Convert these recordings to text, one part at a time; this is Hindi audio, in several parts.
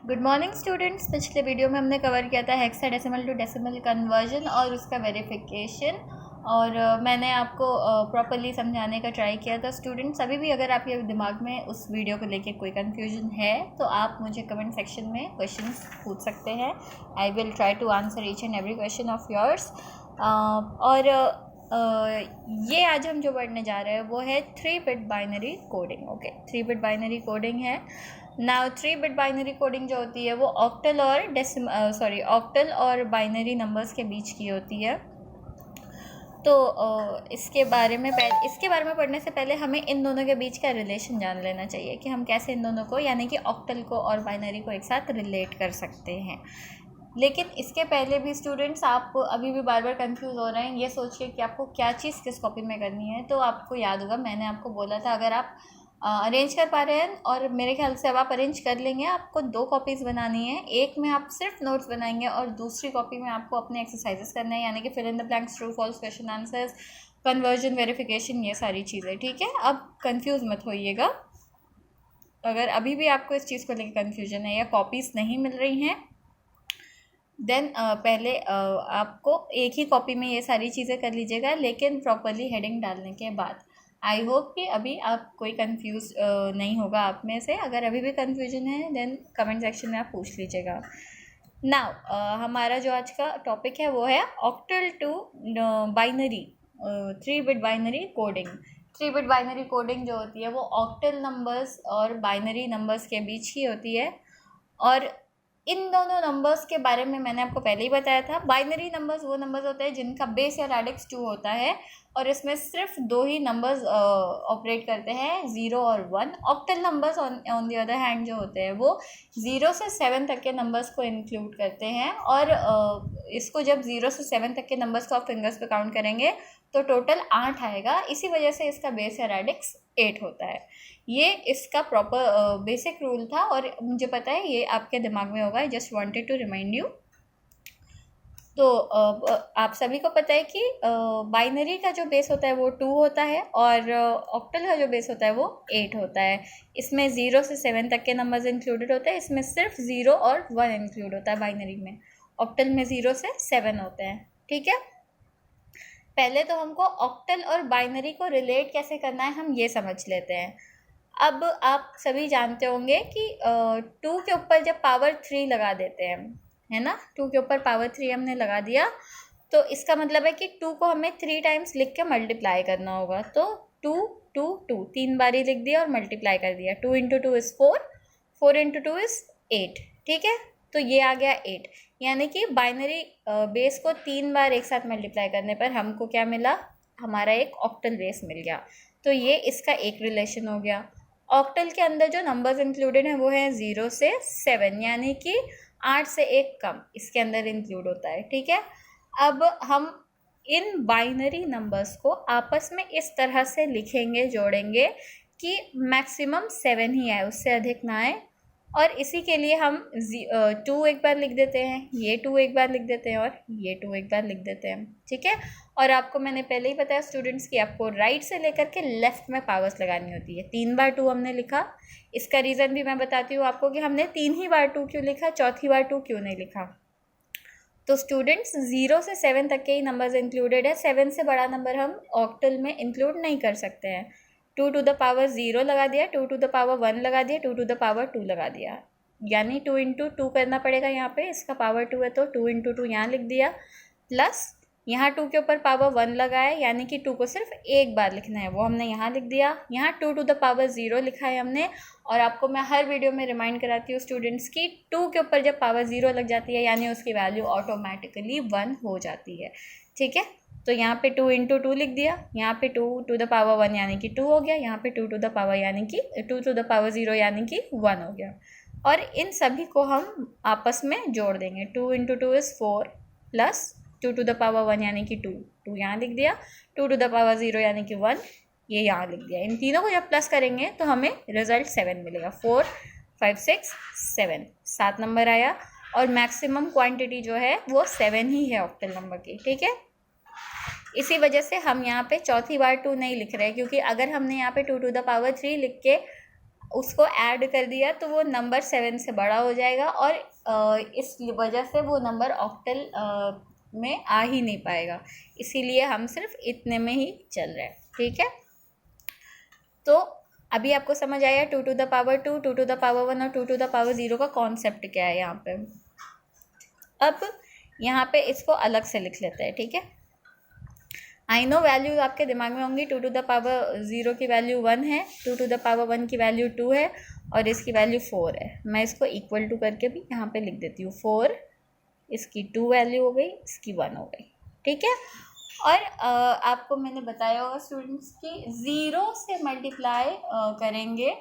Good morning students. पिछले वीडियो में हमने कवर किया था हेक्साडेसिमल टू डेसिमल कन्वर्जन और उसका वेरिफिकेशन और मैंने आपको प्रॉपरली समझाने का ट्राई किया था। स्टूडेंट्स, अभी भी अगर आपके दिमाग में उस वीडियो को लेके कोई कन्फ्यूजन है तो आप मुझे कमेंट सेक्शन में क्वेश्चंस पूछ सकते हैं। I will try to answer each and every question of yours. और ये आज हम जो पढ़ने जा रहे हैं वो है 3-bit binary coding. Okay, 3-bit binary coding है। नाउ 3-bit बाइनरी कोडिंग जो होती है वो ऑक्टल और बाइनरी नंबर्स के बीच की होती है। तो इसके बारे में पढ़ने से पहले हमें इन दोनों के बीच का रिलेशन जान लेना चाहिए कि हम कैसे इन दोनों को, यानी कि ऑक्टल को और बाइनरी को एक साथ रिलेट कर सकते हैं। लेकिन इसके पहले भी स्टूडेंट्स, आप अभी भी बार बार कंफ्यूज हो रहे हैं ये सोच के कि आपको क्या चीज़ किस कॉपी में करनी है। तो आपको याद होगा मैंने आपको बोला था, अगर आप अरेंज कर पा रहे हैं, और मेरे ख्याल से अब आप अरेंज कर लेंगे, आपको 2 कॉपीज़ बनानी है। एक में आप सिर्फ नोट्स बनाएंगे और दूसरी कॉपी में आपको अपने एक्सरसाइजेस करने हैं, यानी कि fill in the blanks, true false, question answers, conversion, verification, ये सारी चीज़ें। ठीक है, अब कंफ्यूज मत होइएगा। अगर अभी भी आपको इस चीज़ को लेकर कन्फ्यूजन है या कॉपीज़ नहीं मिल रही हैं, देन पहले आपको एक ही कॉपी में ये सारी चीज़ें कर लीजिएगा, लेकिन प्रॉपरली हेडिंग डालने के बाद। आई होप कि अभी आप कोई कंफ्यूज नहीं होगा आप में से। अगर अभी भी कंफ्यूजन है देन कमेंट सेक्शन में आप पूछ लीजिएगा। नाउ हमारा जो आज का टॉपिक है वो है octal to binary 3-bit binary coding. 3-bit binary coding जो होती है वो ऑक्टल नंबर्स और बाइनरी नंबर्स के बीच ही होती है। और इन दोनों नंबर्स के बारे में मैंने आपको पहले ही बताया था। बाइनरी नंबर्स वो नंबर्स होते हैं जिनका बेस या रेडिक्स 2 होता है और इसमें सिर्फ 2 ही नंबर्स ऑपरेट करते हैं, 0 और 1। Octal numbers on the other hand जो होते हैं वो 0 से 7 तक के नंबर्स को इंक्लूड करते हैं। और इसको जब 0 से 7 तक के नंबर्स को आप फिंगर्स पे काउंट करेंगे तो टोटल 8 आएगा। इसी वजह से इसका बेस या रेडिक्स 8 होता है। ये इसका प्रॉपर बेसिक रूल था और मुझे पता है ये आपके दिमाग में होगा। I just wanted to remind you. तो आप सभी को पता है कि बाइनरी का जो बेस होता है वो 2 होता है और ऑक्टल का जो बेस होता है वो 8 होता है। इसमें 0 से 7 तक के नंबर्स इंक्लूडेड होते हैं। इसमें सिर्फ 0 और 1 इंक्लूड होता है बाइनरी में। ऑक्टल में 0 से 7 होते हैं। ठीक है, पहले तो हमको ऑक्टल और बाइनरी को रिलेट कैसे करना है हम ये समझ लेते हैं। अब आप सभी जानते होंगे कि 2 के ऊपर जब पावर 3 लगा देते हैं, है ना, 2 के ऊपर पावर 3 हमने लगा दिया तो इसका मतलब है कि 2 को हमें 3 टाइम्स लिख के मल्टीप्लाई करना होगा। तो 2 2 2 3 बार ही लिख दिया और मल्टीप्लाई कर दिया। 2 × 2 इज़ 4, 4 × 2 इज़ 8। ठीक है, तो ये आ गया 8। यानी कि बाइनरी बेस को 3 बार एक साथ मल्टीप्लाई करने पर हमको क्या मिला, हमारा एक ऑक्टल बेस मिल गया। तो ये इसका एक रिलेशन हो गया। ऑक्टल के अंदर जो नंबर्स इंक्लूडेड हैं वो है 0 से 7, यानी कि 8 से 1 कम इसके अंदर इंक्लूड होता है। ठीक है, अब हम इन बाइनरी नंबर्स को आपस में इस तरह से लिखेंगे, जोड़ेंगे कि मैक्सिमम 7 ही आए, उससे अधिक ना आए। और इसी के लिए हम 2 एक बार लिख देते हैं, ये 2 एक बार लिख देते हैं और ये 2 एक बार लिख देते हैं। ठीक है, और आपको मैंने पहले ही बताया स्टूडेंट्स कि आपको राइट से लेकर के लेफ़्ट में पावर्स लगानी होती है। 3 बार 2 हमने लिखा, इसका रीज़न भी मैं बताती हूँ आपको कि हमने 3 ही बार 2 क्यों लिखा, चौथी बार 2 क्यों नहीं लिखा। तो स्टूडेंट्स 0 से 7 तक के ही नंबर्स इंक्लूडेड है। 7 से बड़ा नंबर हम ऑक्टल में इंक्लूड नहीं कर सकते हैं। 2 to the power 0 लगा दिया, 2 to the power 1 लगा दिया, 2 to the power 2 लगा दिया, यानी 2 × 2 करना पड़ेगा यहाँ पे। इसका पावर 2 है तो 2 × 2 यहाँ लिख दिया, प्लस यहाँ 2 के ऊपर पावर 1 लगा है, यानी कि 2 को सिर्फ एक बार लिखना है, वो हमने यहाँ लिख दिया। यहाँ 2 to the power 0 लिखा है हमने। और आपको मैं हर वीडियो में रिमाइंड कराती हूँ स्टूडेंट्स की 2 के ऊपर जब पावर 0 लग जाती है यानी उसकी वैल्यू ऑटोमेटिकली 1 हो जाती है। ठीक है, तो यहाँ पे 2 × 2 लिख दिया, यहाँ पे 2 to the power 1 यानी कि 2 हो गया, यहाँ पे 2 to the power यानी कि 2 to the power 0 यानी कि 1 हो गया। और इन सभी को हम आपस में जोड़ देंगे। 2 × 2 is 4 plus 2 to the power 1 यानी कि 2, 2 यहाँ लिख दिया, 2 to the power 0 यानी कि 1, ये यहाँ लिख दिया। इन तीनों को जब प्लस करेंगे तो हमें रिजल्ट 7 मिलेगा। 4 5 6 7, 7 नंबर आया। और मैक्सिमम क्वांटिटी जो है वो 7 ही है ऑक्टल नंबर की। ठीक है, इसी वजह से हम यहाँ पे चौथी बार 2 नहीं लिख रहे, क्योंकि अगर हमने यहाँ पे 2 to the power 3 लिख के उसको ऐड कर दिया तो वो नंबर 7 से बड़ा हो जाएगा और इस वजह से वो नंबर ऑक्टल में आ ही नहीं पाएगा, इसीलिए हम सिर्फ इतने में ही चल रहे हैं। ठीक है, तो अभी आपको समझ आया 2 to the power 2, 2 to the power 1 और 2 to the power 0 का कॉन्सेप्ट क्या है यहाँ पे। अब यहाँ पे इसको अलग से लिख लेते हैं। ठीक है, आई नो वैल्यू आपके दिमाग में होंगी। 2 to the power 0 की वैल्यू 1 है, 2 to the power 1 की वैल्यू 2 है और इसकी वैल्यू 4 है। मैं इसको इक्वल टू करके भी यहाँ पे लिख देती हूँ। 4, इसकी 2 वैल्यू हो गई, इसकी 1 हो गई। ठीक है, और आपको मैंने बताया होगा स्टूडेंट्स कि 0 से मल्टीप्लाई करेंगे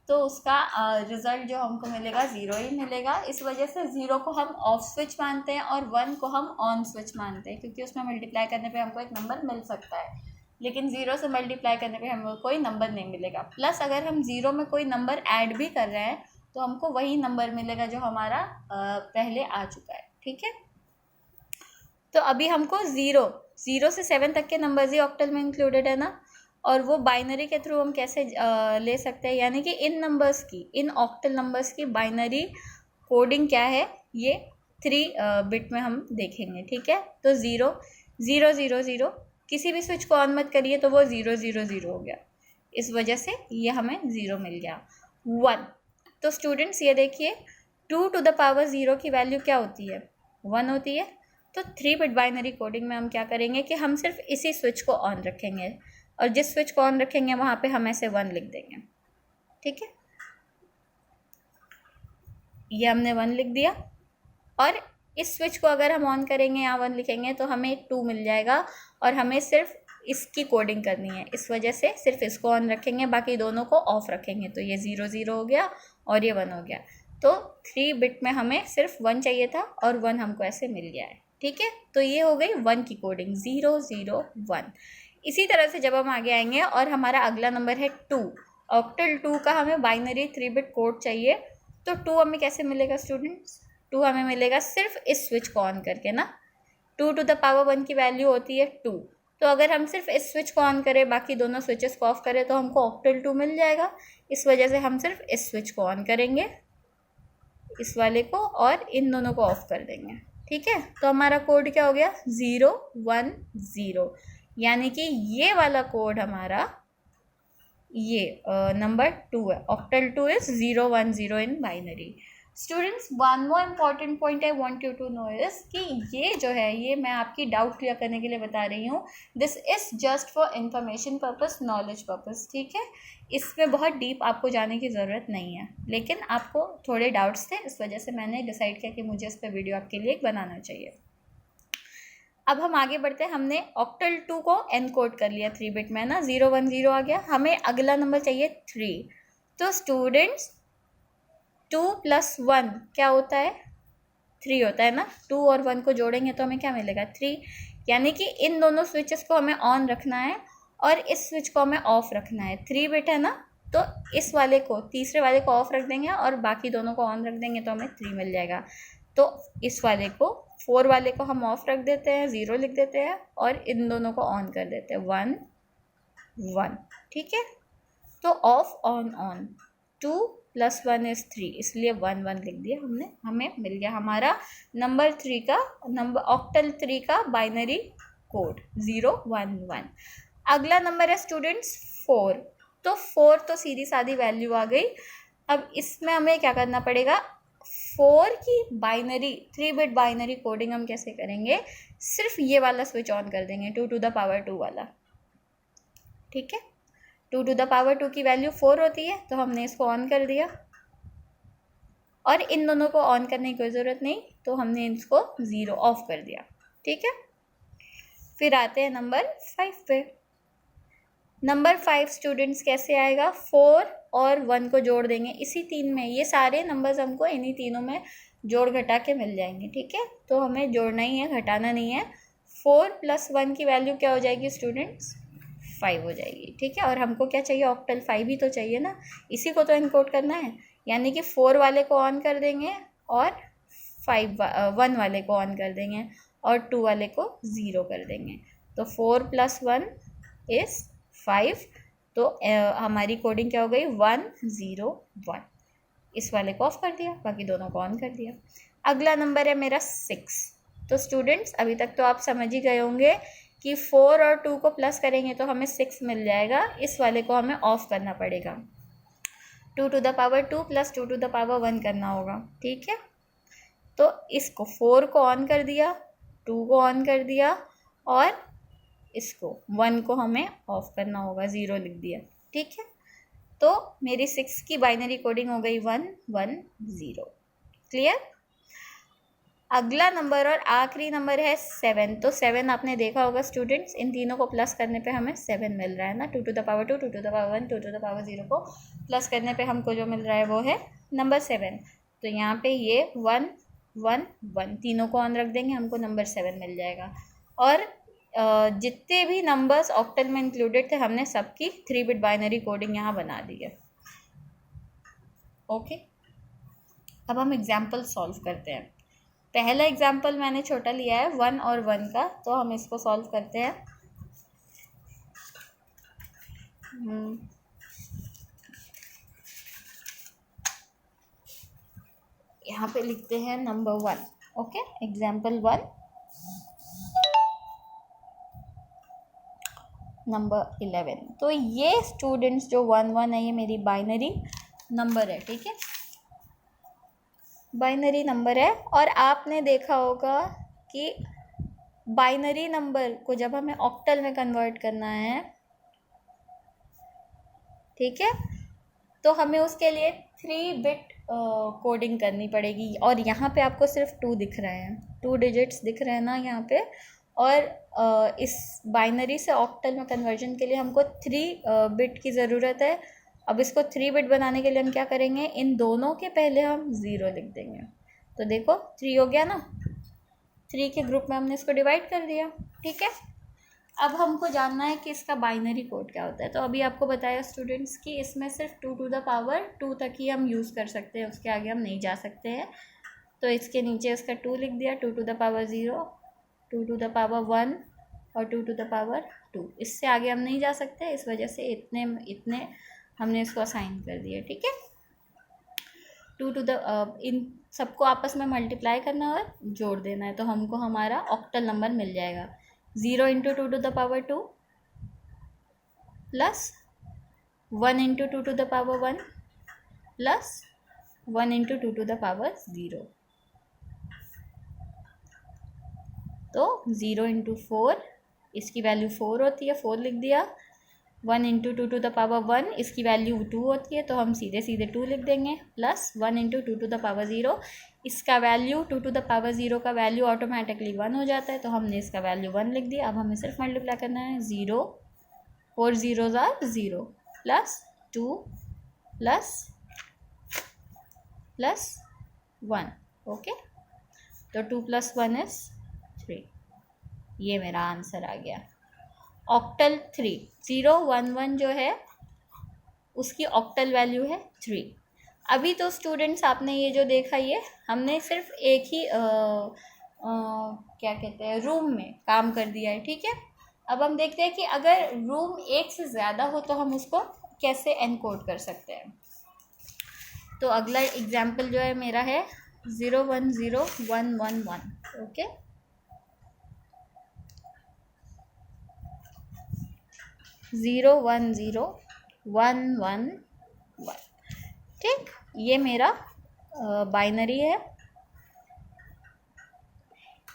तो उसका रिज़ल्ट जो हमको मिलेगा 0 ही मिलेगा। इस वजह से 0 को हम ऑफ स्विच मानते हैं और 1 को हम ऑन स्विच मानते हैं, क्योंकि उसमें मल्टीप्लाई करने पे हमको एक नंबर मिल सकता है, लेकिन 0 से मल्टीप्लाई करने पे हमको कोई नंबर नहीं मिलेगा। प्लस अगर हम 0 में कोई नंबर ऐड भी कर रहे हैं तो हमको वही नंबर मिलेगा जो हमारा पहले आ चुका है। ठीक है, तो अभी हमको 0 से 7 तक के नंबर्स ही ऑक्टल में इंक्लूडेड है ना, और वो बाइनरी के थ्रू हम कैसे ले सकते हैं, यानी कि इन नंबर्स की, इन ऑक्टल नंबर्स की बाइनरी कोडिंग क्या है ये 3 बिट में हम देखेंगे। ठीक है, तो 0 0 0 0, किसी भी स्विच को ऑन मत करिए तो वो 0 0 0 हो गया, इस वजह से ये हमें 0 मिल गया। 1, तो स्टूडेंट्स ये देखिए 2 to the power 0 की वैल्यू क्या होती है, 1 होती है। तो 3 बिट बाइनरी कोडिंग में हम क्या करेंगे कि हम सिर्फ इसी स्विच को ऑन रखेंगे और जिस स्विच को ऑन रखेंगे वहाँ पे हम ऐसे 1 लिख देंगे। ठीक है, ये हमने 1 लिख दिया और इस स्विच को अगर हम ऑन करेंगे, यहाँ 1 लिखेंगे तो हमें 2 मिल जाएगा और हमें सिर्फ इसकी कोडिंग करनी है, इस वजह से सिर्फ इसको ऑन रखेंगे, बाकी दोनों को ऑफ रखेंगे। तो ये 0 0 हो गया और ये 1 हो गया। तो 3 बिट में हमें सिर्फ 1 चाहिए था और 1 हमको ऐसे मिल गया है। ठीक है, तो ये हो गई 1 की कोडिंग, 0 0 1। इसी तरह से जब हम आगे आएंगे और हमारा अगला नंबर है 2, ऑक्टल 2 का हमें बाइनरी 3 बिट कोड चाहिए। तो 2 हमें कैसे मिलेगा स्टूडेंट्स, 2 हमें मिलेगा सिर्फ इस स्विच को ऑन करके ना। 2 to the power 1 की वैल्यू होती है 2, तो अगर हम सिर्फ इस स्विच को ऑन करें, बाकी दोनों स्विचेस को ऑफ करें तो हमको ऑक्टल 2 मिल जाएगा। इस वजह से हम सिर्फ इस स्विच को ऑन करेंगे, इस वाले को, और इन दोनों को ऑफ कर देंगे। ठीक है, तो हमारा कोड क्या हो गया 0 1 0, यानी कि ये वाला कोड हमारा ये नंबर 2 है। Octal 2 is 0 1 0 in binary. Students, one more important point I want you to know is कि ये जो है, ये मैं आपकी डाउट क्लियर करने के लिए बता रही हूँ। This is just for information purpose, knowledge purpose. ठीक है, इसमें बहुत डीप आपको जाने की ज़रूरत नहीं है, लेकिन आपको थोड़े डाउट्स थे, इस वजह से मैंने डिसाइड किया कि मुझे इस पर वीडियो आपके लिए बनाना चाहिए। अब हम आगे बढ़ते हैं। हमने ऑक्टल 2 को एनकोड कर लिया 3 बिट में ना, 0 1 0 आ गया। हमें अगला नंबर चाहिए 3। तो स्टूडेंट्स 2 + 1 क्या होता है, 3 होता है ना। 2 और 1 को जोड़ेंगे तो हमें क्या मिलेगा 3, यानी कि इन दोनों स्विचेस को हमें ऑन रखना है और इस स्विच को हमें ऑफ रखना है। 3 बिट है ना, तो इस वाले को, तीसरे वाले को ऑफ रख देंगे और बाकी दोनों को ऑन रख देंगे तो हमें 3 मिल जाएगा। तो इस वाले को, 4 वाले को हम ऑफ रख देते हैं, 0 लिख देते हैं, और इन दोनों को ऑन कर देते हैं 1 1। ठीक है, तो ऑफ ऑन ऑन, 2 + 1 इज 3, इसलिए 1 1 लिख दिया हमने। हमें मिल गया हमारा नंबर 3 का, नंबर ऑक्टल 3 का बाइनरी कोड 0 1 1। अगला नंबर है स्टूडेंट्स 4। तो 4 तो सीधी सादी वैल्यू आ गई। अब इसमें हमें क्या करना पड़ेगा, 4 की बाइनरी 3 बिट बाइनरी कोडिंग हम कैसे करेंगे, सिर्फ ये वाला स्विच ऑन कर देंगे, 2 to the power 2 वाला। ठीक है, 2 to the power 2 की वैल्यू 4 होती है, तो हमने इसको ऑन कर दिया और इन दोनों को ऑन करने की कोई ज़रूरत नहीं, तो हमने इसको 0 ऑफ कर दिया। ठीक है, फिर आते हैं नंबर 5 पे। नंबर 5 स्टूडेंट्स कैसे आएगा, 4 और 1 को जोड़ देंगे इसी 3 में। ये सारे नंबर्स हमको इन्हीं तीनों में जोड़ घटा के मिल जाएंगे। ठीक है, तो हमें जोड़ना ही है, घटाना नहीं है। 4 + 1 की वैल्यू क्या हो जाएगी स्टूडेंट्स, 5 हो जाएगी। ठीक है, और हमको क्या चाहिए, ऑक्टल 5 ही तो चाहिए ना, इसी को तो एनकोड करना है। यानी कि 4 वाले को ऑन कर देंगे और 1 वाले को ऑन कर देंगे और 2 वाले को 0 कर देंगे। तो 4 + 1 इज़ 5, तो हमारी कोडिंग क्या हो गई 1 0 1। इस वाले को ऑफ कर दिया, बाकी दोनों को ऑन कर दिया। अगला नंबर है मेरा 6। तो स्टूडेंट्स अभी तक तो आप समझ ही गए होंगे कि 4 और 2 को प्लस करेंगे तो हमें 6 मिल जाएगा। इस वाले को हमें ऑफ करना पड़ेगा, 2 to the power 2 plus 2 to the power 1 करना होगा, ठीक है। तो इसको 4 को ऑन कर दिया, 2 को ऑन कर दिया और इसको 1 को हमें ऑफ करना होगा, 0 लिख दिया, ठीक है। तो मेरी 6 की बाइनरी कोडिंग हो गई 1 1 0। क्लियर। अगला नंबर और आखिरी नंबर है 7। तो 7 आपने देखा होगा स्टूडेंट्स, इन तीनों को प्लस करने पे हमें 7 मिल रहा है ना। 2 to the power 2, 2 to the power 1, 2 to the power 0 को प्लस करने पे हमको जो मिल रहा है वो है नंबर 7। तो यहाँ पे ये 1 1 1 तीनों को ऑन रख देंगे, हमको नंबर 7 मिल जाएगा। और जितने भी नंबर्स ऑक्टल में इंक्लूडेड थे हमने सबकी 3 बिट बाइनरी कोडिंग यहाँ बना दी है। ओके, अब हम एग्जाम्पल सॉल्व करते हैं। पहला एग्जाम्पल मैंने छोटा लिया है 1 और 1 का, तो हम इसको सॉल्व करते हैं। यहाँ पे लिखते हैं नंबर 1। Okay, example 1 number 11। तो ये स्टूडेंट्स जो 1 1 है ये मेरी बाइनरी नंबर है, ठीक है, बाइनरी नंबर है। और आपने देखा होगा कि बाइनरी नंबर को जब हमें ऑक्टल में कन्वर्ट करना है, ठीक है, तो हमें उसके लिए 3 बिट कोडिंग करनी पड़ेगी। और यहाँ पे आपको सिर्फ 2 दिख रहे हैं, 2 डिजिट्स दिख रहे हैं ना यहाँ पे। और इस बाइनरी से ऑक्टल में कन्वर्जन के लिए हमको 3 बिट की ज़रूरत है। अब इसको 3 बिट बनाने के लिए हम क्या करेंगे, इन दोनों के पहले हम 0 लिख देंगे। तो देखो 3 हो गया ना, 3 के ग्रुप में हमने इसको डिवाइड कर दिया, ठीक है। अब हमको जानना है कि इसका बाइनरी कोड क्या होता है। तो अभी आपको बताया स्टूडेंट्स कि इसमें सिर्फ 2 to the power 2 तक ही हम यूज़ कर सकते हैं, उसके आगे हम नहीं जा सकते हैं। तो इसके नीचे इसका 2 लिख दिया, 2 to the power 0, 2 to the power 1 और 2 to the power 2। इससे आगे हम नहीं जा सकते, इस वजह से इतने हमने इसको असाइन कर दिया, ठीक है। 2 to the इन सबको आपस में मल्टीप्लाई करना और जोड़ देना है, तो हमको हमारा ऑक्टल नंबर मिल जाएगा। 0 into 2 to the power 2 plus 1 into 2 to the power 1 plus 1 into 2 to the power 0। तो 0 into 4, इसकी वैल्यू 4 होती है, 4 लिख दिया। 1 into 2 to the power 1, इसकी वैल्यू 2 होती है, तो हम सीधे सीधे 2 लिख देंगे। Plus 1 into 2 to the power 0, इसका वैल्यू 2 to the power 0 का वैल्यू ऑटोमेटिकली 1 हो जाता है, तो हमने इसका वैल्यू 1 लिख दिया। अब हमें सिर्फ मल्टीप्लाई करना है, 0 4 zeros are 0 plus 2 plus 1। Okay, तो 2 + 1 is 3। ये मेरा आंसर आ गया। ऑक्टल 3 0 1 1 जो है उसकी ऑक्टल वैल्यू है 3। अभी तो स्टूडेंट्स आपने ये जो देखा, ये हमने सिर्फ एक ही क्या कहते हैं रूम में काम कर दिया है, ठीक है। अब हम देखते हैं कि अगर रूम एक से ज़्यादा हो तो हम उसको कैसे एनकोड कर सकते हैं। तो अगला एग्जाम्पल जो है मेरा है 0 1 0 1 1 1। ओके, 0 1 0 1 1 1, ठीक। ये मेरा बाइनरी है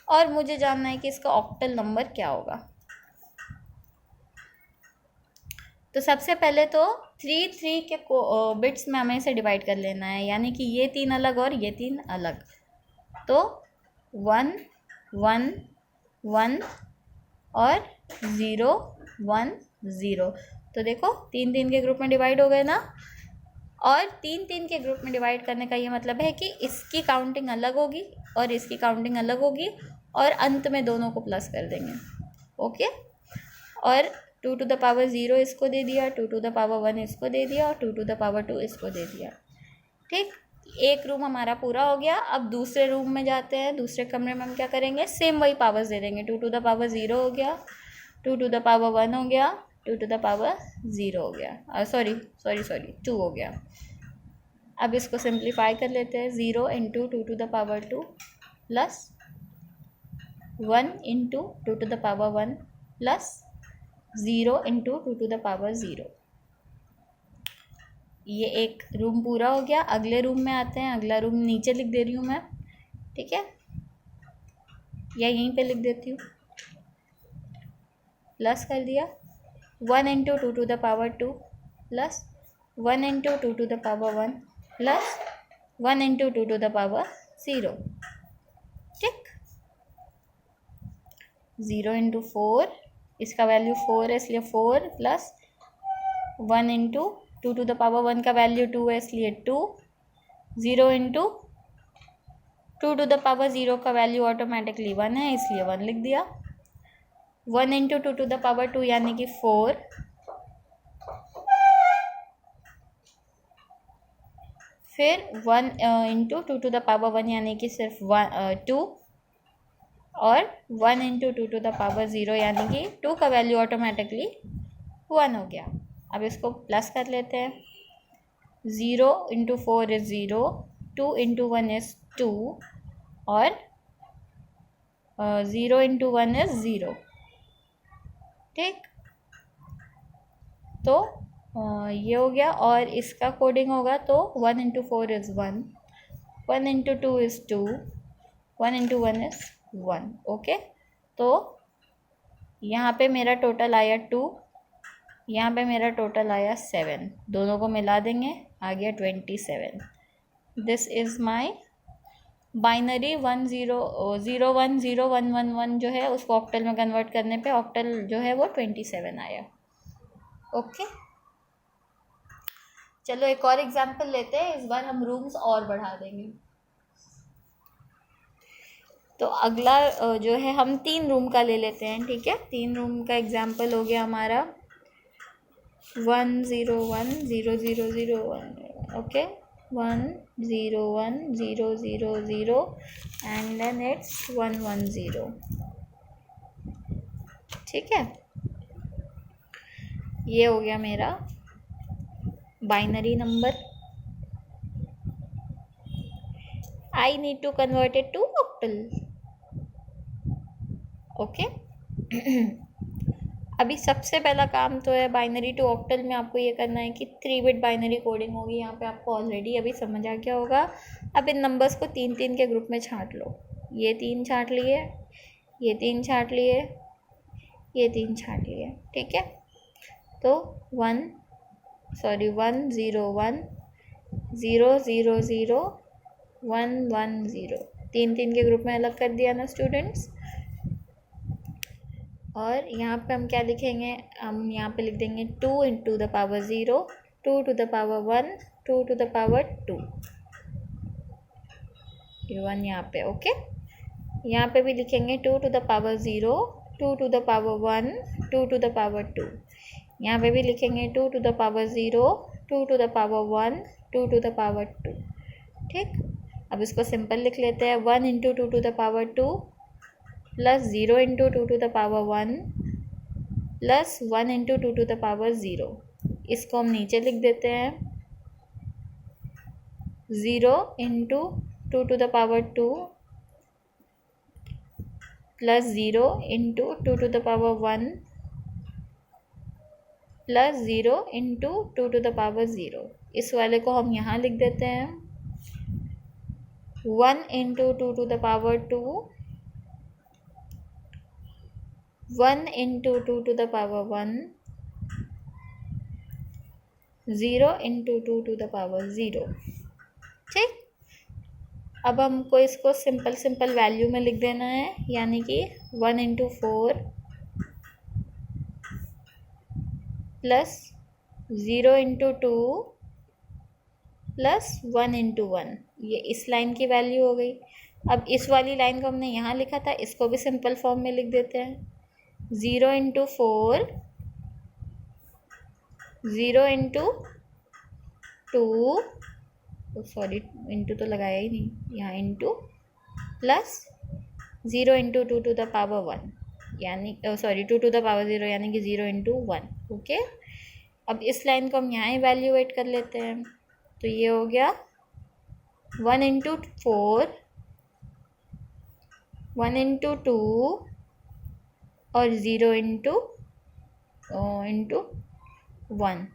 और मुझे जानना है कि इसका ऑक्टल नंबर क्या होगा। तो सबसे पहले तो 3 3 के बिट्स में हमें इसे डिवाइड कर लेना है, यानी कि ये 3 अलग और ये 3 अलग। तो 1 1 1 और 0 1 0। तो देखो 3 3 के ग्रुप में डिवाइड हो गए ना। और 3 3 के ग्रुप में डिवाइड करने का ये मतलब है कि इसकी काउंटिंग अलग होगी और इसकी काउंटिंग अलग होगी और अंत में दोनों को प्लस कर देंगे। ओके, और 2 to the power 0 इसको दे दिया, 2 to the power 1 इसको दे दिया और 2 to the power 2 इसको दे दिया, ठीक। एक रूम हमारा पूरा हो गया। अब दूसरे रूम में जाते हैं, दूसरे कमरे में हम क्या करेंगे, सेम वही पावर्स दे देंगे। 2 to the power 0 हो गया, 2 to the power 1 हो गया, टू टू द पावर 0 हो गया, सॉरी 2 हो गया। अब इसको सिंप्लीफाई कर लेते हैं। 0 into two to the power 2 plus 1 into two to the power 1 plus 0 into two to the power 0। ये एक रूम पूरा हो गया। अगले रूम में आते हैं। अगला रूम नीचे लिख दे रही हूँ मैं, ठीक है, या यहीं पे लिख देती हूँ। प्लस कर दिया 1 into two to the power 2 plus 1 into two to the power 1 plus 1 into two to the power 0, ठीक। 0 इंटू 4, इसका वैल्यू 4 है इसलिए 4 plus 1 into two to the power 1 का वैल्यू 2 है इसलिए 2। 0 into two to the power 0 का वैल्यू ऑटोमेटिकली 1 है इसलिए 1 लिख दिया। 1 into two to the power 2 यानी कि 4, फिर 1 into two to the power 1 यानी कि सिर्फ 2, और 1 into two to the power 0 यानी कि 2 का वैल्यू ऑटोमेटिकली 1 हो गया। अब इसको प्लस कर लेते हैं। 0 इंटू 4 इज़ 0, 2 इंटू 1 इज़ 2, और 0 इंटू 1 इज़ 0, ठीक। तो ये हो गया। और इसका कोडिंग होगा तो 1 into 4 is 1, 1 into 2 is 2, 1 into 1 is 1, okay. तो यहाँ पे मेरा टोटल आया 2, यहाँ पे मेरा टोटल आया 7, दोनों को मिला देंगे, आ गया 27। दिस इज़ माई बाइनरी 1001011 जो है उसको ऑक्टल में कन्वर्ट करने पे ऑक्टल जो है वो 27 आया, ओके। चलो एक और एग्जाम्पल लेते हैं। इस बार हम रूम्स और बढ़ा देंगे। तो अगला जो है हम 3 रूम का ले लेते हैं, ठीक है। 3 रूम का एग्जाम्पल हो गया हमारा 1010001, ओके, 1010000 एंड देन इट्स 110, ठीक है। ये हो गया मेरा binary number. I need to convert it to octal, okay. अभी सबसे पहला काम तो है बाइनरी टू ऑक्टल में आपको ये करना है कि 3 बिट बाइनरी कोडिंग होगी। यहाँ पे आपको ऑलरेडी अभी समझ आ गया होगा। अब इन नंबर्स को 3-3 के ग्रुप में छांट लो। ये 3 छांट लिए, ये 3 छांट लिए, ये 3 छांट लिए, ठीक है। तो 101000110 3-3 के ग्रुप में अलग कर दिया ना स्टूडेंट्स। और यहाँ पे हम क्या लिखेंगे, हम यहाँ पे लिख देंगे 2 into the power 0, 2 to the power 1, 2 to the power 2, ये 1 यहाँ पे, ओके। यहाँ पे भी लिखेंगे 2 to the power 0, 2 to the power 1, 2 to the power 2। यहाँ पे भी लिखेंगे 2 to the power 0, 2 to the power 1, 2 to the power 2, ठीक। अब इसको सिंपल लिख लेते हैं। 1 into 2 to the power 2 plus 0 into 2 to the power 1 plus 1 into 2 to the power 0। इसको हम नीचे लिख देते हैं। 0 into 2 to the power 2 plus 0 into 2 to the power 1 plus 0 into 2 to the power 0। इस वाले को हम यहाँ लिख देते हैं। 1 into 2 to the power 2, 1 into 2 to the power 1, 0 into 2 to the power 0, ठीक। अब हमको इसको सिंपल वैल्यू में लिख देना है, यानी कि 1 into 4 plus 0 into 2 plus 1 into 1, ये इस लाइन की वैल्यू हो गई। अब इस वाली लाइन को हमने यहाँ लिखा था, इसको भी सिंपल फॉर्म में लिख देते हैं। 0 इंटू 4, 0 इंटू 2, सॉरी इंटू तो लगाया ही नहीं, यहाँ into plus 0 into 2 to the power 1, यानी सॉरी 2 टू द पावर 0 यानी कि 0 इंटू 1। ओके, अब इस लाइन को हम यहाँ इवेल्यूएट कर लेते हैं। तो ये हो गया 1 इंटू 4, 1 इंटू 2 और 0 इंटू 1।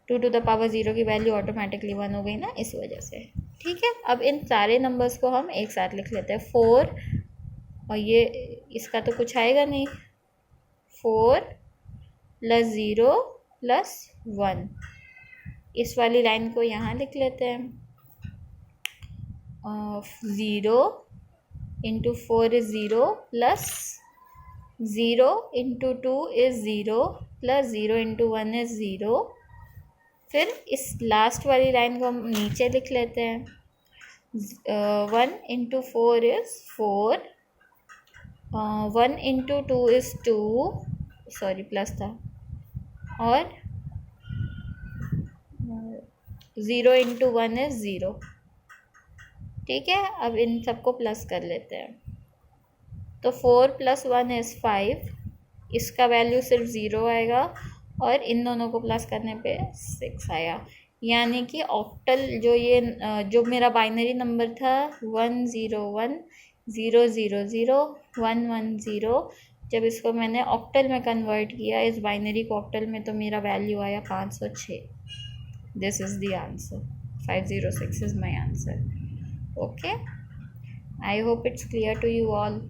2 टू द पावर 0 की वैल्यू ऑटोमेटिकली 1 हो गई ना, इस वजह से। ठीक है, अब इन सारे नंबर्स को हम एक साथ लिख लेते हैं। 4 और ये इसका तो कुछ आएगा नहीं, 4 प्लस 0 प्लस 1। इस वाली लाइन को यहाँ लिख लेते हैं। 0 into 4 is 0 plus 0 into 2 is 0 plus 0 into 1 is 0। फिर इस लास्ट वाली लाइन को हम नीचे लिख लेते हैं। 1 into 4 is 4, 1 into 2 is 2, sorry plus था, और 0 इंटू 1 इज़ 0। ठीक है, अब इन सबको प्लस कर लेते हैं। तो 4 प्लस 1 इज़ 5, इसका वैल्यू सिर्फ 0 आएगा, और इन दोनों को प्लस करने पे 6 आया। यानी कि ऑक्टल जो मेरा बाइनरी नंबर था 1 0 1 0 0 0 1 1 0, जब इसको मैंने ऑक्टल में कन्वर्ट किया, इस बाइनरी को ऑक्टल में, तो मेरा वैल्यू आया 506। This is the answer, 506 is my answer. Okay, I hope it's clear to you all.